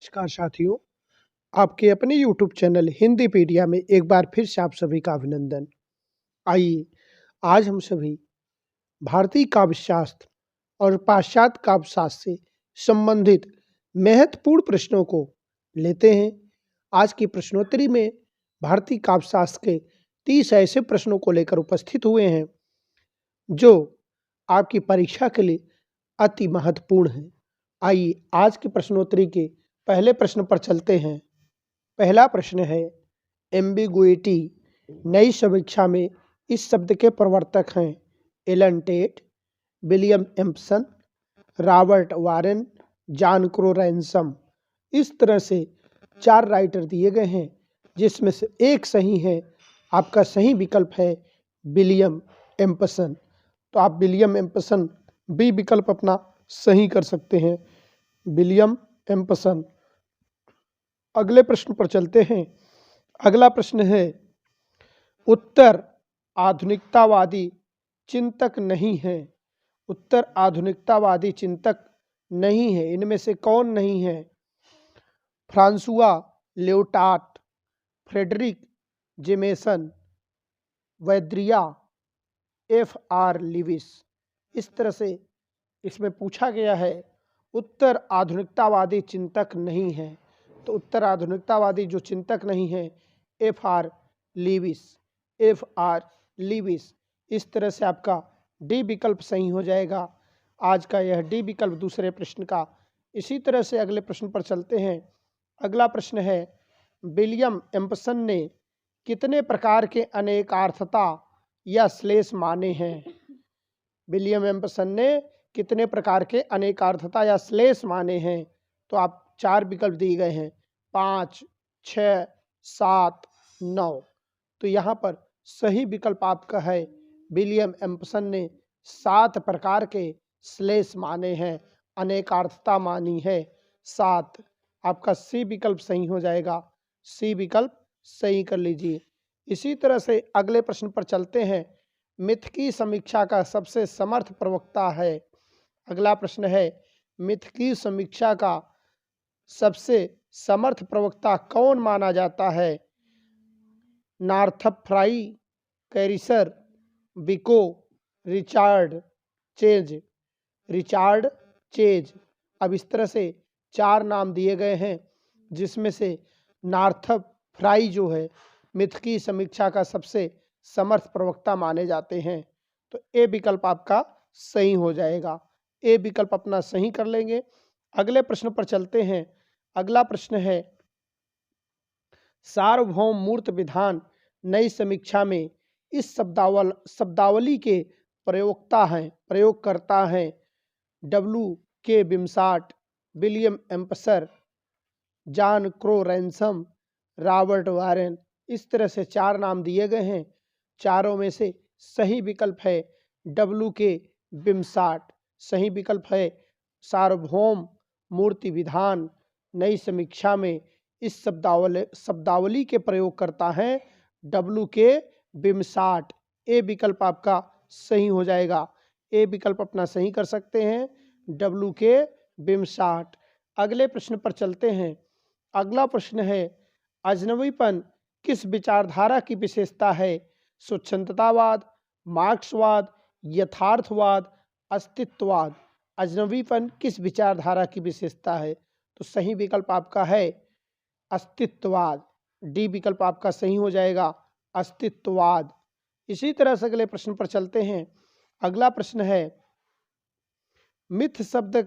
नमस्कार साथियों, आपके अपने यूट्यूब चैनल हिंदीपीडिया में एक बार फिर से आप सभी का अभिनंदन। आइए, आज हम सभी भारतीय काव्यशास्त्र और पाश्चात्य काव्यशास्त्र से संबंधित महत्वपूर्ण प्रश्नों को लेते हैं। आज की प्रश्नोत्तरी में भारतीय काव्यशास्त्र के 30 ऐसे प्रश्नों को लेकर उपस्थित हुए हैं, जो आपकी परीक्षा के लिए अति महत्वपूर्ण हैं। आइए, आज की प्रश्नोत्तरी के पहले प्रश्न पर चलते हैं। पहला प्रश्न है, एम्बिगुइटी नई समीक्षा में इस शब्द के प्रवर्तक हैं Allen Tate, William Empson, Robert Warren, John Crowe Ransom. इस तरह से 4 राइटर दिए गए हैं, जिसमें से एक सही है। आपका सही विकल्प है विलियम एम्पसन। तो आप विलियम एम्पसन बी विकल्प अपना सही कर सकते हैं, विलियम एम्पसन। अगले प्रश्न पर चलते हैं। अगला प्रश्न है, उत्तर आधुनिकतावादी चिंतक नहीं है। उत्तर आधुनिकतावादी चिंतक नहीं है, इनमें से कौन नहीं है? फ्रांसुआ लियोटार्ट, फ्रेडरिक जेमेसन, वैद्रिया, F.R. लिविस। इस तरह से इसमें पूछा गया है, उत्तर आधुनिकतावादी चिंतक नहीं है। तो उत्तर आधुनिकतावादी जो चिंतक नहीं है, F.R. Lewis, F.R. लिविस। इस तरह से आपका डी विकल्प सही हो जाएगा। आज का यह डी विकल्प दूसरे प्रश्न का। इसी तरह से अगले प्रश्न पर चलते हैं। अगला प्रश्न है, विलियम एम्पसन ने कितने प्रकार के अनेकार्थता या श्लेष माने हैं? विलियम एम्पसन ने कितने प्रकार के अनेकार्थता या श्लेष माने हैं? तो आप 4 विकल्प दिए गए हैं, 5, 6, 7, 9। तो यहाँ पर सही विकल्प आपका है, विलियम एम्पसन ने 7 प्रकार के श्लेष माने हैं, अनेकार्थता मानी है 7। आपका सी विकल्प सही हो जाएगा, सी विकल्प सही कर लीजिए। इसी तरह से अगले प्रश्न पर चलते हैं। मिथ की समीक्षा का सबसे समर्थ प्रवक्ता है। अगला प्रश्न है, मिथ की समीक्षा का सबसे समर्थ प्रवक्ता कौन माना जाता है? नॉर्थप फ्राई, कैरिसर, बिको, रिचार्ड चेज। Richard chase. अब इस तरह से 4 नाम दिए गए हैं, जिसमें से नॉर्थप फ्राई जो है मिथ की समीक्षा का सबसे समर्थ प्रवक्ता माने जाते हैं। तो ए विकल्प आपका सही हो जाएगा, ए विकल्प अपना सही कर लेंगे। अगले प्रश्न पर चलते हैं। अगला प्रश्न है, सार्वभौम मूर्त विधान नई समीक्षा में इस शब्दावली के प्रयोगकर्ता हैं W.K. Wimsatt, William Empson, John Crowe Ransom, Robert Warren. इस तरह से 4 नाम दिए गए हैं, चारों में से सही विकल्प है W.K. बिम्साट। सही विकल्प है सार्वभौम मूर्ति विधान नई समीक्षा में इस शब्दावली के प्रयोगकर्ता हैं W.K. बिम्साट। ए विकल्प आपका सही हो जाएगा, ए विकल्प अपना सही कर सकते हैं, W.K. बिम्साट। अगले प्रश्न पर चलते हैं। अगला प्रश्न है, अजनबीपन किस विचारधारा की विशेषता है? स्वच्छंदतावाद, मार्क्सवाद, यथार्थवाद, अस्तित्ववाद। अजनबीपन किस विचारधारा की विशेषता है? तो सही विकल्प आपका है अस्तित्ववाद। डी विकल्प आपका सही हो जाएगा, अस्तित्ववाद। इसी तरह से अगले प्रश्न पर चलते हैं। अगला प्रश्न है, मिथ शब्द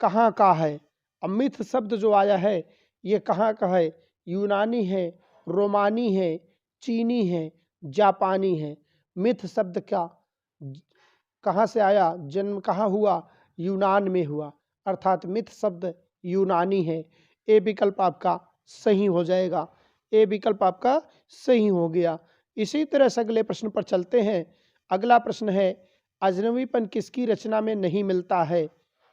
कहाँ का है? अब मिथ शब्द जो आया है, ये कहाँ का है? यूनानी है, रोमानी है, चीनी है, जापानी है। मिथ शब्द कहाँ से आया? जन्म कहाँ हुआ? यूनान में हुआ, अर्थात मिथ शब्द यूनानी है। ए विकल्प आपका सही हो जाएगा, ए विकल्प आपका सही हो गया। इसी तरह से अगले प्रश्न पर चलते हैं। अगला प्रश्न है, अजनबीपन किसकी रचना में नहीं मिलता है?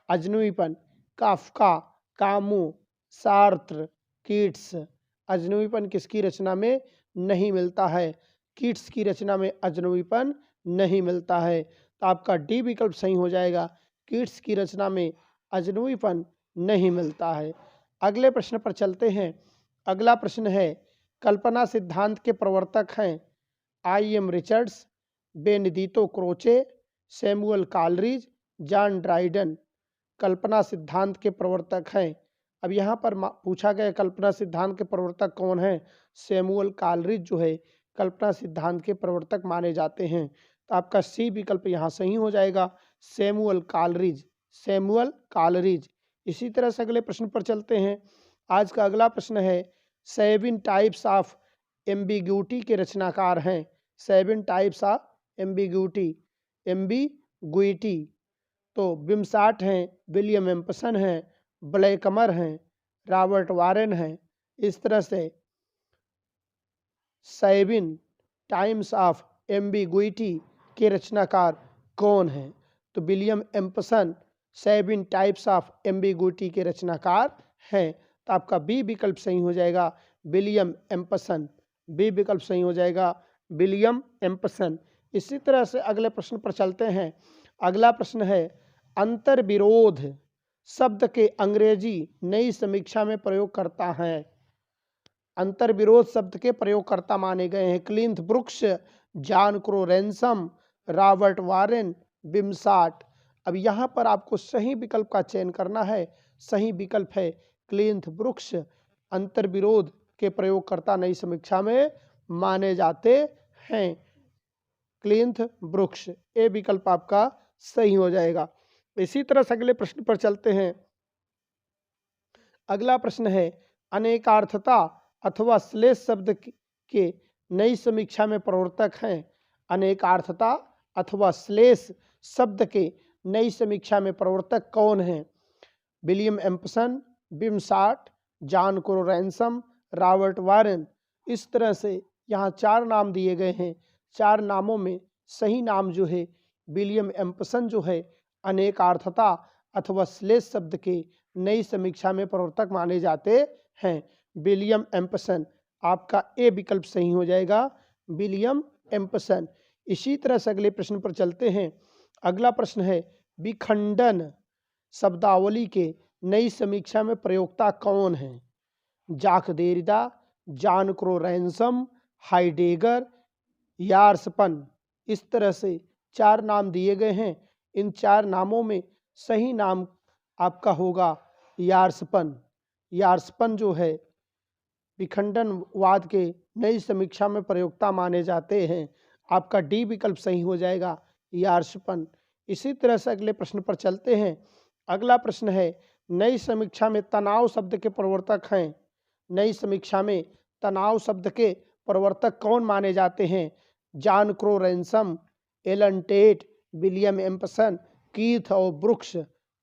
अजनबीपन काफ्का, कामू, सार्त्र, कीट्स। अजनबीपन किसकी रचना में नहीं मिलता है? कीट्स की रचना में अजनबीपन नहीं मिलता है। तो आपका डी विकल्प सही हो जाएगा, कीट्स की रचना में अजनबीपन नहीं मिलता है। अगले प्रश्न पर चलते हैं। अगला प्रश्न है, कल्पना सिद्धांत के प्रवर्तक हैं I M. Richards, Benedetto Croce, Samuel Coleridge, John Dryden. कल्पना सिद्धांत के प्रवर्तक हैं। अब यहाँ पर पूछा गया कल्पना सिद्धांत के प्रवर्तक कौन हैं? सैमुअल कॉलरिज जो है कल्पना सिद्धांत के प्रवर्तक माने जाते हैं। तो आपका सी विकल्प यहाँ सही हो जाएगा, सैमुअल कॉलरिज, सैमुअल कॉलरिज। इसी तरह से अगले प्रश्न पर चलते हैं। आज का अगला प्रश्न है, 7 टाइप्स ऑफ एम्बिग्यूटी के रचनाकार हैं। 7 टाइप्स ऑफ एम्बिग्यूटी, एम्बिग्यूटी। तो बिम्साट हैं, विलियम एम्पसन हैं, ब्लैकमर हैं, रॉबर्ट वारेन हैं। इस तरह से 7 टाइम्स ऑफ एम्बिग्यूटी के रचनाकार कौन हैं? तो William Empson 7 types of ambiguity के रचनाकार हैं। तो आपका बी विकल्प सही हो जाएगा, विलियम एम्पसन। बी विकल्प सही हो जाएगा, विलियम एम्पसन। इसी तरह से अगले प्रश्न पर चलते हैं। अगला प्रश्न है, अंतर्विरोध शब्द के अंग्रेजी नई समीक्षा में प्रयोग करता है। अंतर्विरोध शब्द के प्रयोगकर्ता माने गए हैं Cleanth Brooks, John Crowe Ransom, Robert Warren, Wimsatt. अब यहाँ पर आपको सही विकल्प का चयन करना है। सही विकल्प है क्लिंथ ब्रुक्स, अंतर्विरोध के प्रयोगकर्ता नई समीक्षा में माने जाते हैं, क्लिंथ ब्रुक्स। ए विकल्प आपका सही हो जाएगा। इसी तरह से अगले प्रश्न पर चलते हैं। अगला प्रश्न है, अनेकार्थता अथवा श्लेष शब्द के नई समीक्षा में प्रवर्तक हैं। अनेकार्थता अथवा श्लेष शब्द के नई समीक्षा में प्रवर्तक कौन हैं? William Empson, Wimsatt, John Crowe Ransom, Robert Warren. इस तरह से यहाँ 4 नाम दिए गए हैं। 4 नामों में सही नाम जो है विलियम एम्पसन जो है अनेकार्थता अथवा श्लेष शब्द के नई समीक्षा में प्रवर्तक माने जाते हैं, विलियम एम्पसन। आपका ए विकल्प सही हो जाएगा, विलियम एम्पसन। इसी तरह से अगले प्रश्न पर चलते हैं। अगला प्रश्न है, विखंडन शब्दावली के नई समीक्षा में प्रयोक्ता कौन है? जाक देरिदा, जॉन क्रो रैनसम, हाइडेगर, यार्सपन। इस तरह से 4 नाम दिए गए हैं। इन 4 नामों में सही नाम आपका होगा यार्सपन। यार्सपन जो है विखंडनवाद के नई समीक्षा में प्रयोक्ता माने जाते हैं। आपका डी विकल्प सही हो जाएगा, यार्सपन। इसी तरह से अगले प्रश्न पर चलते हैं। अगला प्रश्न है, नई समीक्षा में तनाव शब्द के प्रवर्तक हैं। नई समीक्षा में तनाव शब्द के प्रवर्तक कौन माने जाते हैं? John Crowe Ransom, Allen Tate, William Empson, Keith और ब्रुक्स।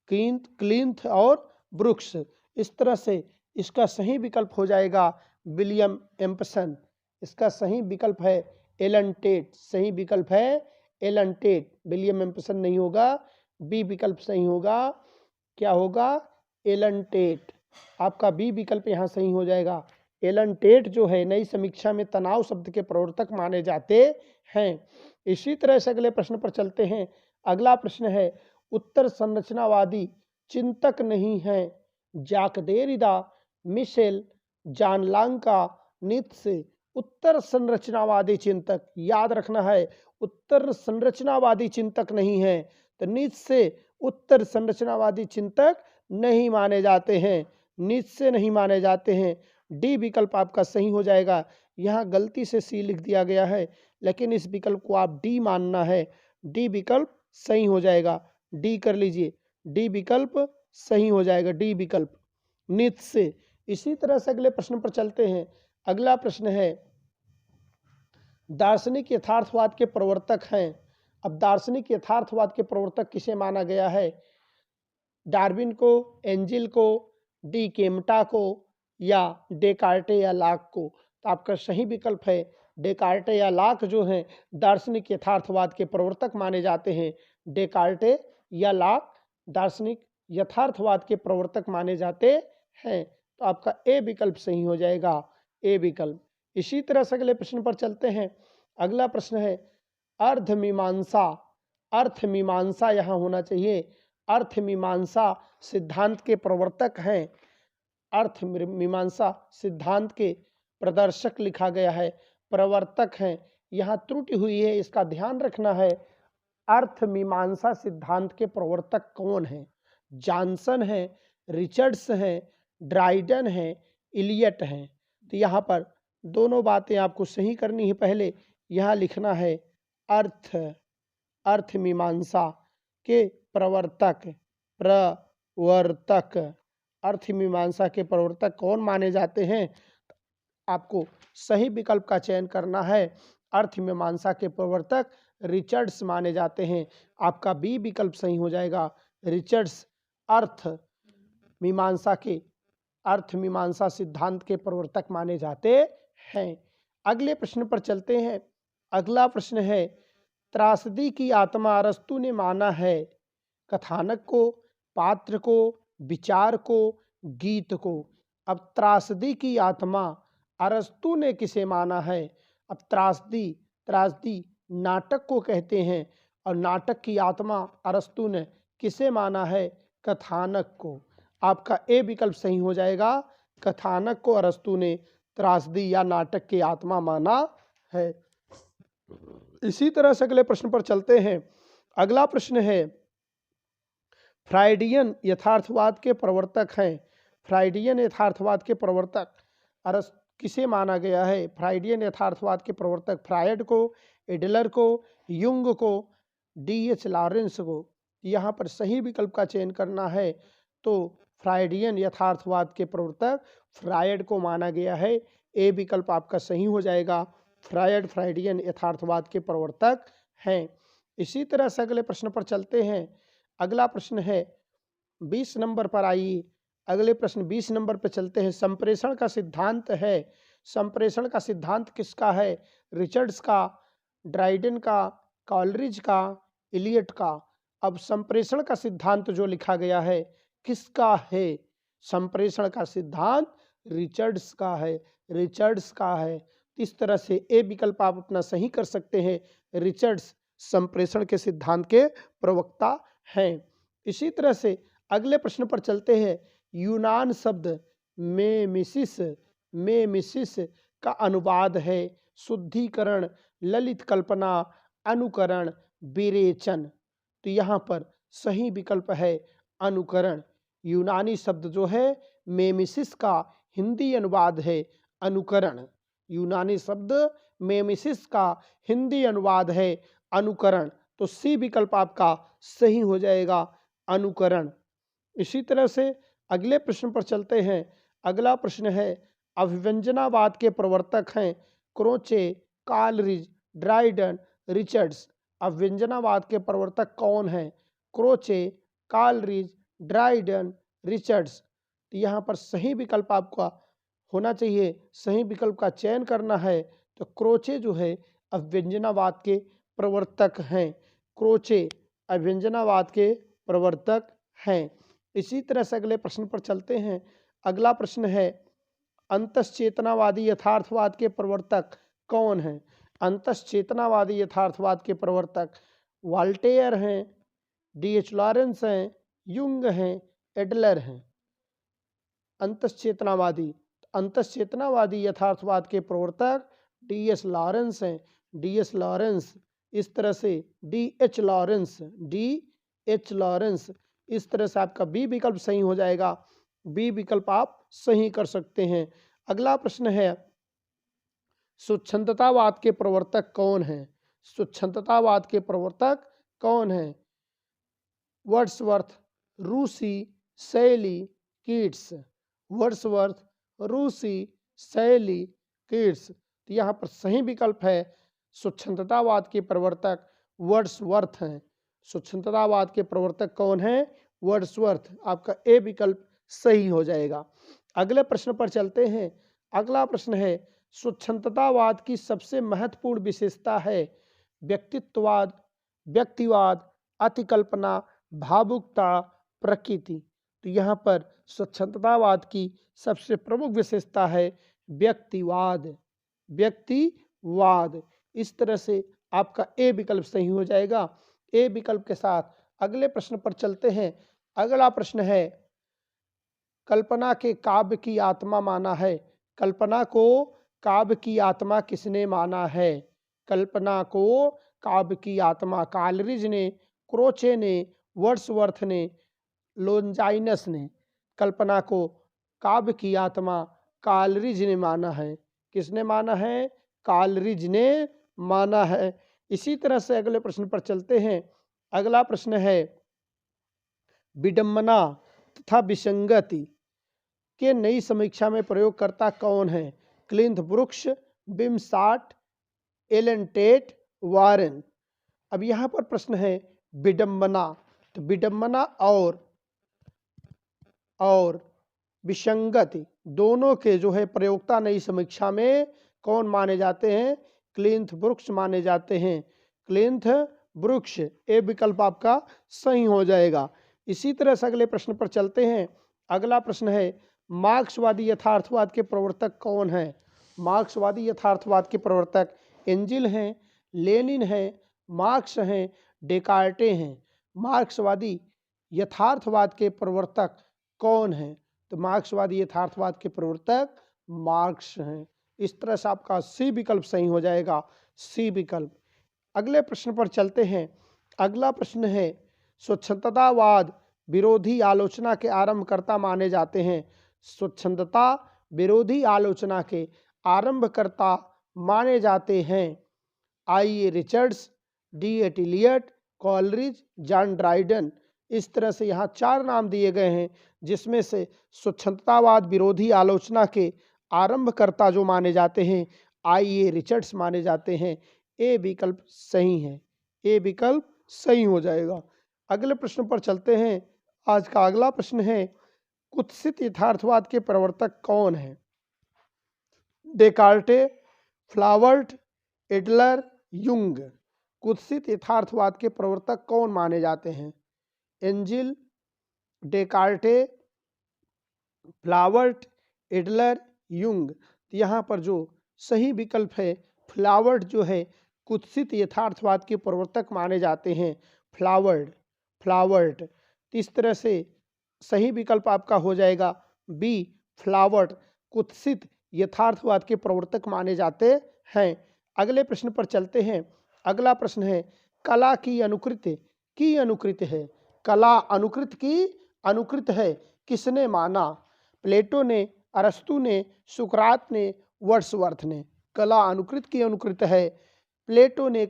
क्लिंथ और ब्रुक्स। इस तरह से इसका सही विकल्प हो जाएगा विलियम एम्पसन। इसका सही विकल्प है एलन टेट। सही विकल्प है एलन टेट, विलियम एम्पसन नहीं होगा। बी विकल्प सही होगा, क्या होगा? Elon TET. आपका बी विकल्प यहाँ सही हो जाएगा। एलन टेट जो है नई समीक्षा में तनाव शब्द के प्रवर्तक माने जाते हैं। इसी तरह से अगले प्रश्न पर चलते हैं। अगला प्रश्न है, उत्तर संरचनावादी चिंतक नहीं है। जाक देरिदा, मिशेल, जॉन लांका, नीत्शे। उत्तर संरचनावादी चिंतक, याद रखना है, उत्तर संरचनावादी चिंतक नहीं है। तो नीत्शे उत्तर संरचनावादी चिंतक नहीं माने जाते हैं, नीत्शे नहीं माने जाते हैं। डी विकल्प आपका सही हो जाएगा। यहाँ गलती से सी लिख दिया गया है, लेकिन इस विकल्प को आप डी मानना है। डी विकल्प सही हो जाएगा, डी कर लीजिए, डी विकल्प सही हो जाएगा, डी विकल्प, नीत्शे। इसी तरह से अगले प्रश्न पर चलते हैं। अगला प्रश्न है, दार्शनिक यथार्थवाद के प्रवर्तक हैं। अब दार्शनिक यथार्थवाद के प्रवर्तक किसे माना गया है? डार्विन को, एंजिल को, डी केम्टा को, या डेकार्टे या लाक को। तो आपका सही विकल्प है डेकार्टे या लाक जो हैं दार्शनिक यथार्थवाद के प्रवर्तक माने जाते हैं। डेकार्टे या लाक दार्शनिक यथार्थवाद के प्रवर्तक माने जाते हैं। तो आपका ए विकल्प सही हो जाएगा, ए विकल्प। इसी तरह से अगले प्रश्न पर चलते हैं। अगला प्रश्न है, अर्धमीमांसा। अर्थमीमांसा यहाँ होना चाहिए। अर्थमीमांसा सिद्धांत के प्रवर्तक हैं अर्थ मीमांसा सिद्धांत के प्रदर्शक लिखा गया है, प्रवर्तक हैं। यहाँ त्रुटि हुई है, इसका ध्यान रखना है। अर्थ मीमांसा सिद्धांत के प्रवर्तक कौन हैं? जॉनसन है, रिचर्ड्स हैं, ड्राइडन है, इलियट हैं। तो यहाँ पर दोनों बातें आपको सही करनी है। पहले यहाँ लिखना है अर्थ मीमांसा के प्रवर्तक अर्थ मीमांसा के प्रवर्तक कौन माने जाते हैं? आपको सही विकल्प का चयन करना है। अर्थ मीमांसा के प्रवर्तक रिचर्ड्स माने जाते हैं। आपका बी विकल्प सही हो जाएगा। रिचर्ड्स अर्थ मीमांसा सिद्धांत के प्रवर्तक माने जाते हैं। अगले प्रश्न पर चलते हैं। अगला प्रश्न है, त्रासदी की आत्मा अरस्तु ने माना है कथानक को, पात्र को, विचार को, गीत को। अब त्रासदी की आत्मा अरस्तु ने किसे माना है? अब त्रासदी नाटक को कहते हैं और नाटक की आत्मा अरस्तु ने किसे माना है? कथानक को। आपका ए विकल्प सही हो जाएगा। कथानक को अरस्तु ने त्रासदी या नाटक की आत्मा माना है। इसी तरह से अगले प्रश्न पर चलते हैं। अगला प्रश्न है, फ्राइडियन यथार्थवाद के प्रवर्तक हैं। फ्राइडियन यथार्थवाद के प्रवर्तक किसे माना गया है? फ्राइडियन यथार्थवाद के प्रवर्तक फ्रायड को, एडलर को, युंग को, डी.एच. लॉरेंस को। यहाँ पर सही विकल्प का चयन करना है। तो फ्राइडियन यथार्थवाद के प्रवर्तक फ्रायड को माना गया है। ए विकल्प आपका सही हो जाएगा। फ्रायडियन यथार्थवाद के प्रवर्तक हैं। इसी तरह से अगले प्रश्न पर चलते हैं। अगला प्रश्न है 20 नंबर पर। आइए अगले प्रश्न 20 नंबर पर चलते हैं। संप्रेषण का सिद्धांत है। संप्रेषण का सिद्धांत किसका है? रिचर्ड्स का, ड्राइडन का, कॉलरिज का, इलियट का। अब संप्रेषण का सिद्धांत जो लिखा गया है किसका है? संप्रेषण का सिद्धांत रिचर्ड्स का है। इस तरह से ए विकल्प आप अपना सही कर सकते हैं। रिचर्ड्स संप्रेषण के सिद्धांत के प्रवक्ता हैं। इसी तरह से अगले प्रश्न पर चलते हैं। यूनान शब्द मेमिसिस का अनुवाद है शुद्धिकरण, ललित कल्पना, अनुकरण, विरेचन। तो यहाँ पर सही विकल्प है अनुकरण। यूनानी शब्द जो है मेमिसिस का हिंदी अनुवाद है अनुकरण। यूनानी शब्द मेमिसिस का हिंदी अनुवाद है अनुकरण। तो सी विकल्प आपका सही हो जाएगा, अनुकरण। इसी तरह से अगले प्रश्न पर चलते हैं। अगला प्रश्न है, अभिव्यंजनावाद के प्रवर्तक हैं क्रोचे, कॉलरिज, ड्राइडन, रिचर्ड्स। अभिव्यंजनावाद के प्रवर्तक कौन हैं? Croce, Coleridge, Dryden, Richards. तो यहाँ पर सही विकल्प आपका होना चाहिए। सही विकल्प का चयन करना है। तो क्रोचे जो है अभिव्यंजनावाद के प्रवर्तक हैं। क्रोचे अभिव्यंजनावाद के प्रवर्तक हैं। इसी तरह से अगले प्रश्न पर चलते हैं। अगला प्रश्न है, अंतश्चेतनावादी यथार्थवाद के प्रवर्तक कौन हैं? अंतश्चेतनावादी यथार्थवाद के प्रवर्तक वॉल्टेयर हैं, डी.एच. लॉरेंस हैं, युंग हैं, एडलर हैं। अंतश्चेतनावादी यथार्थवाद के प्रवर्तक डी.एच. लॉरेंस हैं। डी.एच. लॉरेंस। इस तरह से डी.एच. लॉरेंस। इस तरह से आपका बी विकल्प सही हो जाएगा। बी विकल्प आप सही कर सकते हैं। अगला प्रश्न है, स्वच्छंदतावाद के प्रवर्तक कौन हैं? स्वच्छंदतावाद के प्रवर्तक कौन हैं? वर्ड्सवर्थ, रूसी, शैली, कीट्स। वर्ड्सवर्थ, रूसी, शैली, कीट्स। तो यहाँ पर सही विकल्प है स्वच्छंदतावाद के प्रवर्तक वर्ड्सवर्थ हैं। स्वच्छंदतावाद के प्रवर्तक कौन हैं? वर्ड्सवर्थ। आपका ए विकल्प सही हो जाएगा। अगले प्रश्न पर चलते हैं। अगला प्रश्न है, स्वच्छंदतावाद की सबसे महत्वपूर्ण विशेषता है व्यक्तिवाद, अतिकल्पना, भावुकता, प्रकृति। तो यहाँ पर स्वच्छंदतावाद की सबसे प्रमुख विशेषता है व्यक्तिवाद। इस तरह से आपका ए विकल्प सही हो जाएगा। ए विकल्प के साथ अगले प्रश्न पर चलते हैं। अगला प्रश्न है, कल्पना के काव्य की आत्मा माना है? कल्पना को काव्य की आत्मा किसने माना है? कल्पना को काव्य की आत्मा कालरिज ने, क्रोचे ने, वर्ड्सवर्थ ने, लोंजाइनस ने। कल्पना को काव्य की आत्मा कालरिज ने माना है। किसने माना है? कालरिज ने माना है। इसी तरह से अगले प्रश्न पर चलते हैं। अगला प्रश्न है, विडंबना तथा विसंगति के नई समीक्षा में प्रयोगकर्ता कौन है? क्लिंथ ब्रुक्स, बिमसाट, एलन टेट, वारेन। अब यहाँ पर प्रश्न है विडंबना, तो विडंबना और विसंगति दोनों के जो है प्रयोक्ता नई समीक्षा में कौन माने जाते हैं? क्लिंथ ब्रुक्स माने जाते हैं। क्लिंथ ब्रुक्स, ए विकल्प आपका सही हो जाएगा। इसी तरह से अगले प्रश्न पर चलते हैं। अगला प्रश्न है, मार्क्सवादी यथार्थवाद के प्रवर्तक कौन है? मार्क्सवादी यथार्थवाद के प्रवर्तक एंजिल हैं, लेनिन हैं, मार्क्स हैं, डेकार्टे हैं। मार्क्सवादी यथार्थवाद के प्रवर्तक कौन है? तो मार्क्सवादी यथार्थवाद के प्रवर्तक मार्क्स हैं। इस तरह से आपका सी विकल्प सही हो जाएगा, सी विकल्प। अगले प्रश्न पर चलते हैं। अगला प्रश्न है, स्वच्छंदतावाद विरोधी आलोचना के आरंभकर्ता माने जाते हैं? स्वच्छंदता विरोधी आलोचना के आरंभकर्ता माने जाते हैं I A Richards, D Eliot, Coleridge, John Dryden. इस तरह से यहाँ 4 नाम दिए गए हैं, जिसमें से स्वच्छंदतावाद विरोधी आलोचना के आरंभकर्ता जो माने जाते हैं आई ए रिचर्ड्स माने जाते हैं। ए विकल्प सही है, ए विकल्प सही हो जाएगा। अगले प्रश्न पर चलते हैं। आज का अगला प्रश्न है, कुत्सित यथार्थवाद के प्रवर्तक कौन है? Descartes, Flaubert, Adler, Jung. कुत्सित यथार्थवाद के प्रवर्तक कौन माने जाते हैं? Engels, Descartes, Flaubert, Adler, Jung. यहाँ पर जो सही विकल्प है फ्लावर्ट जो है कुत्सित यथार्थवाद के प्रवर्तक माने जाते हैं। फ्लावर्ट। इस तरह से सही विकल्प आपका हो जाएगा बी, फ्लावर्ट कुत्सित यथार्थवाद के प्रवर्तक माने जाते हैं। अगले प्रश्न पर चलते हैं। अगला प्रश्न है, कला की अनुकृत है। कला अनुकृत की अनुकृत है किसने माना? प्लेटो ने, अरस्तु ने, सुकरात ने, वर्ड्सवर्थ ने। कला अनुकृत की अनुकृत है, प्लेटो ने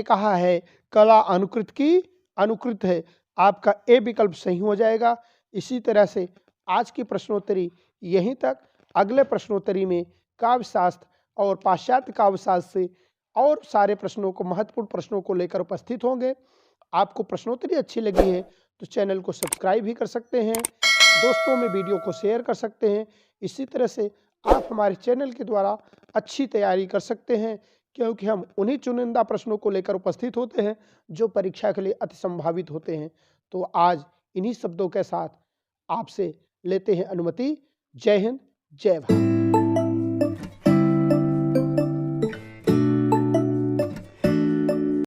कहा है कला अनुकृत की अनुकृत है। आपका ए विकल्प सही हो जाएगा। इसी तरह से आज की प्रश्नोत्तरी यहीं तक। अगले प्रश्नोत्तरी में काव्यशास्त्र और पाश्चात्य काव्यशास्त्र से और सारे प्रश्नों को, महत्वपूर्ण प्रश्नों को लेकर उपस्थित होंगे। आपको प्रश्नोत्तरी अच्छी लगी है तो चैनल को सब्सक्राइब भी कर सकते हैं, दोस्तों में वीडियो को शेयर कर सकते हैं। इसी तरह से आप हमारे चैनल के द्वारा अच्छी तैयारी कर सकते हैं, क्योंकि हम उन्हीं चुनिंदा प्रश्नों को लेकर उपस्थित होते हैं जो परीक्षा के लिए अति संभावित होते हैं। तो आज इन्हीं शब्दों के साथ आपसे लेते हैं अनुमति। जय हिंद, जय भारत।